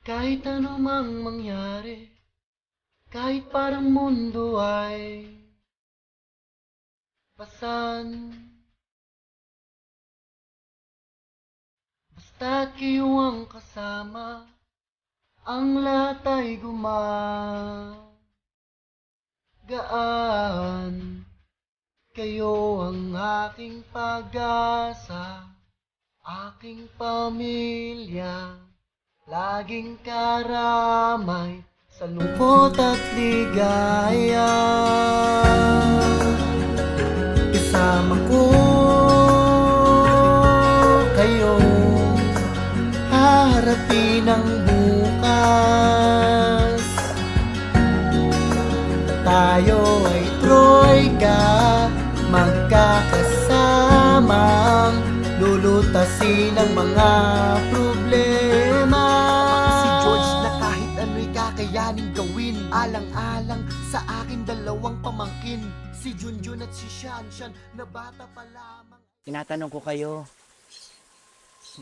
Kahit anumang mangyari, kahit parang mundo ay pasan, basta't kayo ang kasama, ang lahat ay gumagaan. Kayo ang aking pag-asa, aking pamilya, laging karamay sa lungkot at ligaya. Kasama ko kayo, haharapin ang bukas. Tayo ay troika, magkakasamang lulutasin ang mga problema. Si George na kahit ano'y kakayaning gawin, alang-alang sa aking dalawang pamangkin, si Junjun at si Shanshan na bata pa lamang. Tinatanong ko kayo,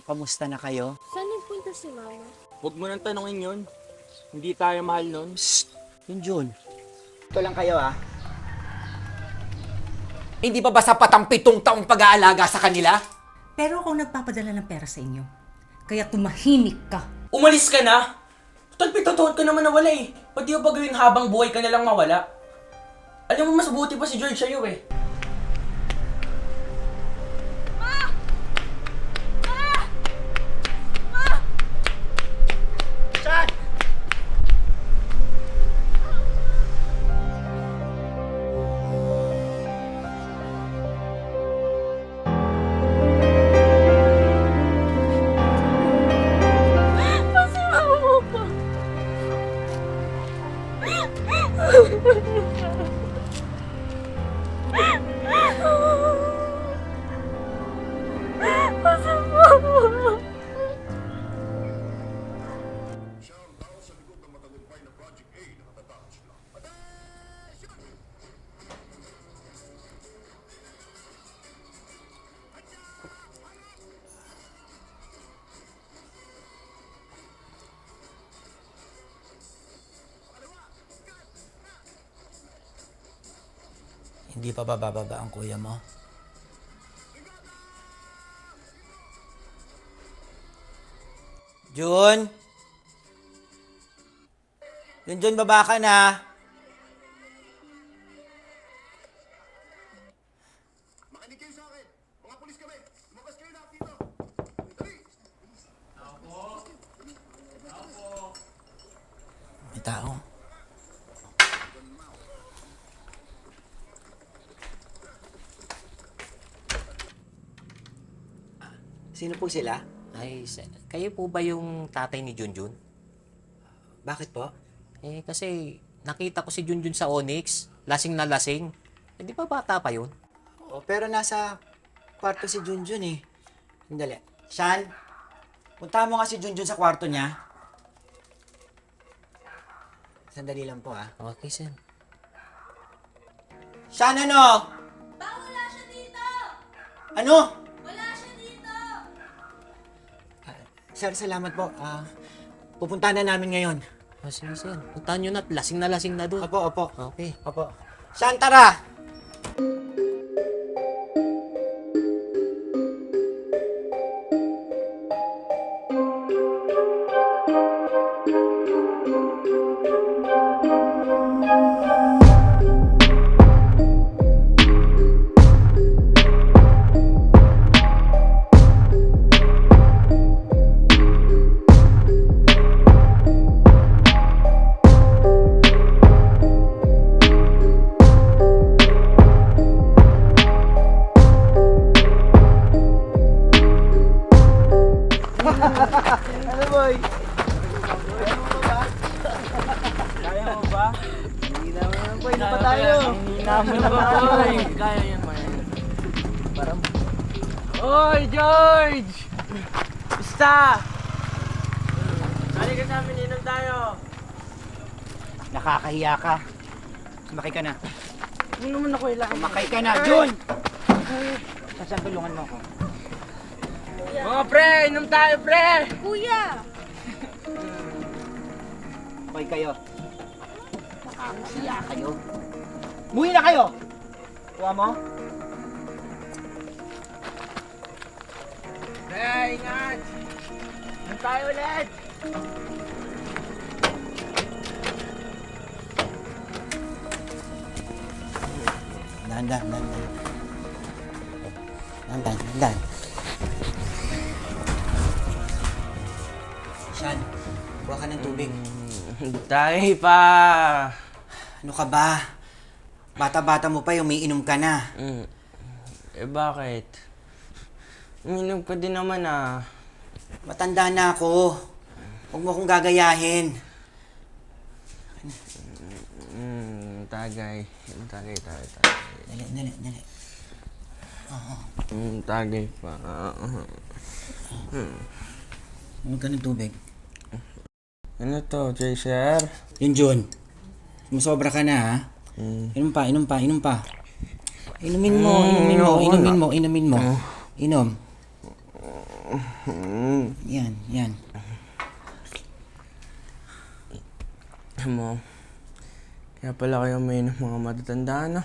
kamusta na kayo? Saan nagpunta si Mama? Huwag mo nang tanongin yun. Hindi tayo mahal nun. Yun, Jun. Ito lang kayo, ah. Hindi ba sapat ang 7 taong pag-aalaga sa kanila? Pero ako nagpapadala ng pera sa inyo. Kaya tumahimik ka. Umalis ka na! Total, 7 taon ka naman nawala eh. Pwede ba gawin habang buhay ka na lang mawala? Alam mo, mas buti pa si George sa'yo eh. Hindi pa ba bababa ang kuya mo? Jun? Jun, baba ka na. Makinig kayo sa akin! Mga pulis kami! Lumabas kayo lahat dito! Dali! May tao. Sino po sila? Ay, kayo po ba yung tatay ni Junjun? Bakit po? Eh, kasi nakita ko si Junjun sa Onyx, lasing na lasing. Eh, di ba bata pa yun? Oh, pero nasa kwarto si Junjun eh. Sandali. Shan, punta mo nga si Junjun sa kwarto niya. Sandali lang po, ah. Okay, Sen. Shan, ano? Wala siya dito! Ano? Wala siya dito! Sir, salamat po. Pupunta na namin ngayon. Oh, sige, Sen. Puntahan nyo na lasing na doon. Opo, opo. Okay. Opo. Shan, tara! Ano, boy? Kaya mo ba? Hindi naman, boy. Ano pa tayo? Hina mo na ba? Kaya yan, man. Parang... Oy, George! Basta! Halika sa amin, inom tayo. Nakakahiya ka. Sumakay ka na. Hindi naman ako ilang. Sumakay ka na, Jun! Saan tulungan mo ako? Mga pre, inom tayo, pre! Kuya! Hoy kayo. Nakakasiya kayo. Muwi na kayo! Kuha mo? Hey, ingat! Doon tayo ulit! Dahan. Dahan. Sean, kuha ka ng tubig. Tayo pa! Ano ka ba? Bata-bata mo pa, umiinom ka na. Eh bakit? Uminom ka din naman ah. Matanda na ako. Huwag mo akong gagayahin. Tagay. Dali. Tagay pa. Ano ka ng tubig? Ano to, Chaser? Yun, Jun. Musobra ka na, ha? Inom pa. Inumin mo. Inom. Yan. Mo, kaya pala kayo may ng mga matatanda, no?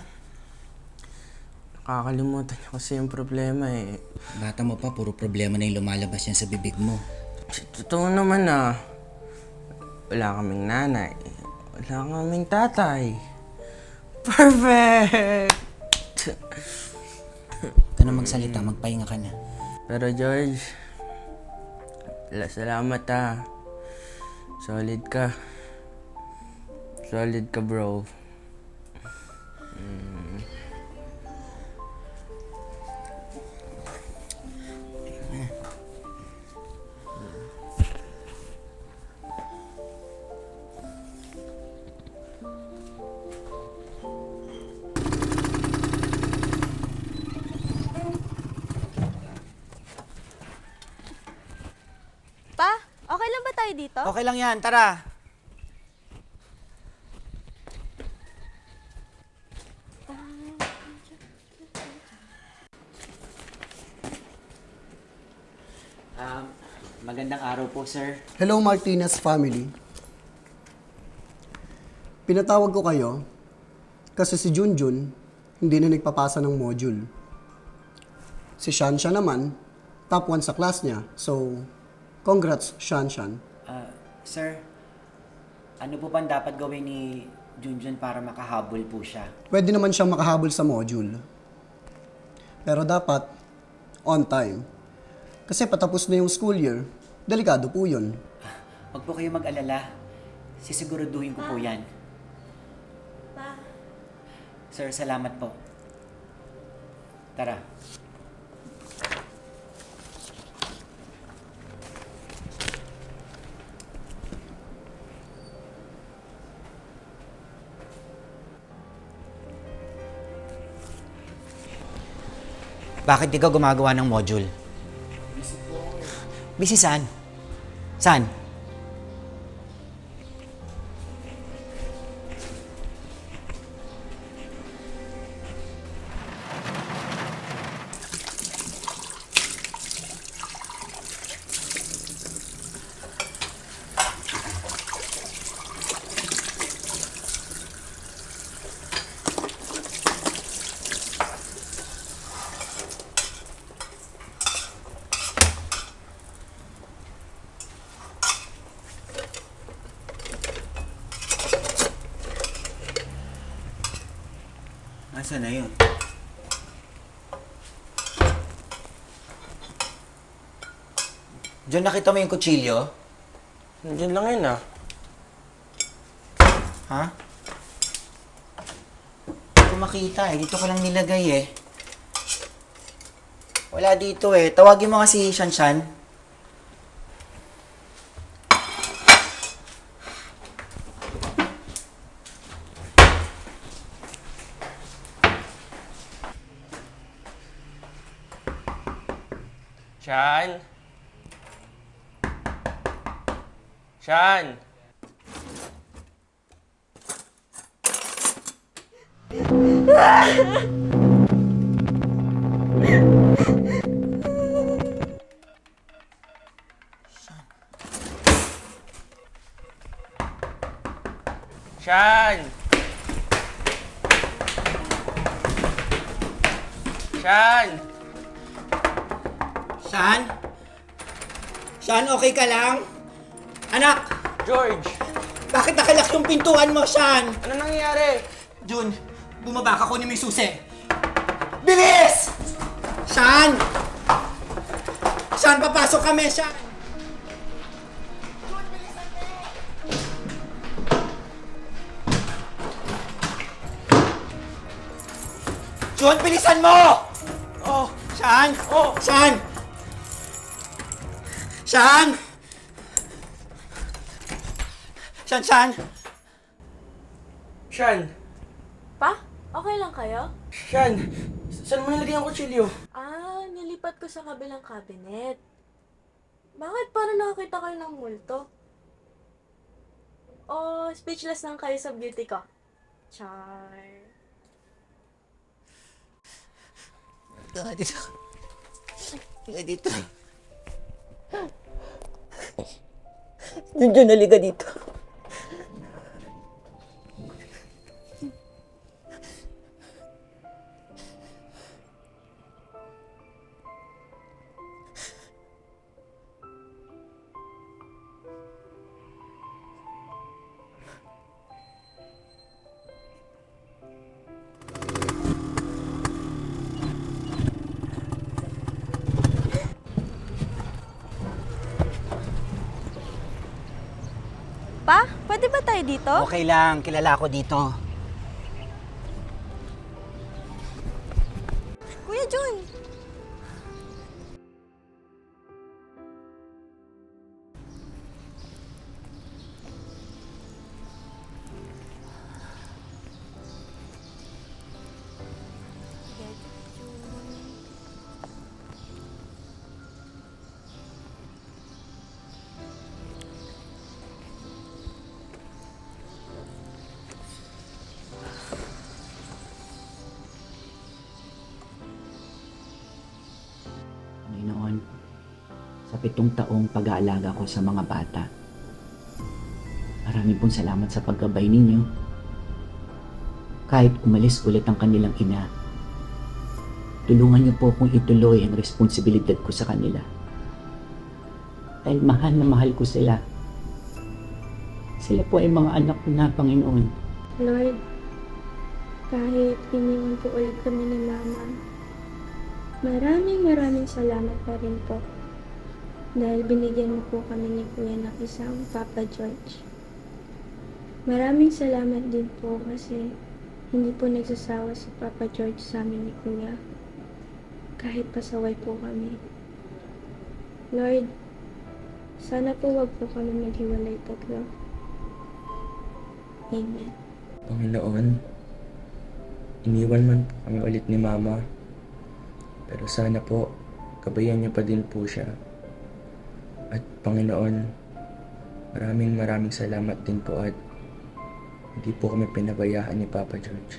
Nakakalimutan niyo kasi yung problema eh. Bata mo pa, puro problema na yung lumalabas yan sa bibig mo. Totoo naman ah. Wala kaming nanay. Wala kaming tatay. Perfect! Ito na magsalita, magpahinga ka na. Pero George, salamat ah. Solid ka, bro. Pa, okay lang ba tayo dito? Okay lang yan, tara. Magandang araw po, sir. Hello Martinez family. Pinatawag ko kayo kasi si Junjun hindi na nagpapasa ng module. Si Shanshan naman, top 1 sa class niya. So, congrats Shanshan. Sir, ano po bang dapat gawin ni Junjun para makahabol po siya? Pwede naman siyang makahabol sa module. Pero dapat on time. Kasi patapos na yung school year, delikado po yun. Huwag po kayo mag-alala. Sisiguraduhin ko po yan. Pa, Sir, salamat po. Tara. Bakit di ka gumagawa ng module? Busy saan? Saan? Nasaan na yun? Diyan nakita mo yung kutsilyo? Nandiyan lang yun ah. Ha? Hindi ko makita eh. Dito ko lang nilagay eh. Wala dito eh. Tawagin mo nga si Shanshan. Shan? Shan? Sean! Sean! Shan? Shan, okay ka lang? Anak, George! bakit nakalock yung pintuan mo, Shan? Ano nangyayari? Jun, bumaba ka, kunin mo yung susi. Bilis! Shan! Shan, papasok kami, Shan! Jun, bilisan mo! Oh, Shan! Oh, Shan! Shan! Shan, Shan! Sean! Pa, okay lang kayo? Sean! Saan mo nalagay ang kutsilyo? Nilipat ko sa kabilang cabinet. Bakit parang nakakita kayo ng multo? O speechless lang kayo sa beauty ko? Char. Dito. Dito. Junjun, naliga dito. Pa, pwede ba tayo dito? Okay lang, kilala ko dito. Kuya Jun! Panginoon, sa 7 taong pag-aalaga ko sa mga bata, maraming pong salamat sa paggabay ninyo. Kahit umalis ulit ang kanilang ina, tulungan niyo po kung ituloy ang responsibilidad ko sa kanila. Dahil mahal na mahal ko sila. Sila po ay mga anak ko na, Panginoon. Lord, kahit iniwan po ulit kami ni Mama, maraming salamat pa rin po. Dahil binigyan mo po kami ni Kuya ng isang Papa George. Maraming salamat din po kasi hindi po nagsasawa si Papa George sa amin ni Kuya. Kahit pasaway po kami. Lord, sana po wag po kami maghiwalay tatlo. Amen. Panginoon, iniwan man po kami ulit ni Mama. Pero sana po, gabayan niyo pa din po siya. At Panginoon, maraming salamat din po at hindi po kami pinabayaan ni Papa George.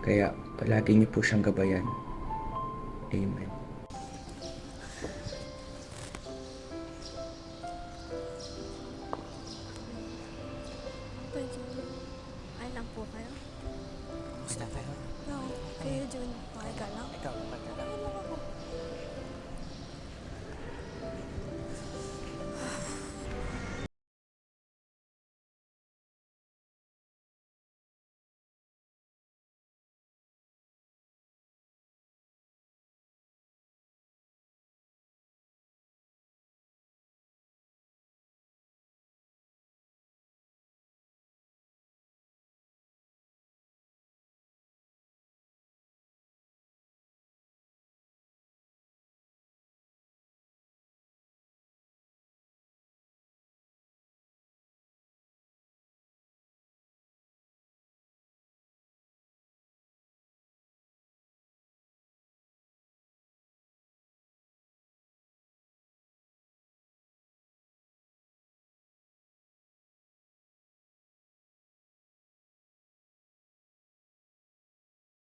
Kaya palagi niyo po siyang gabayan. Amen. Ay lang po kayo? Kumusta kayo? No, Kuya Jun, okay ka lang? Ikaw, okay lang.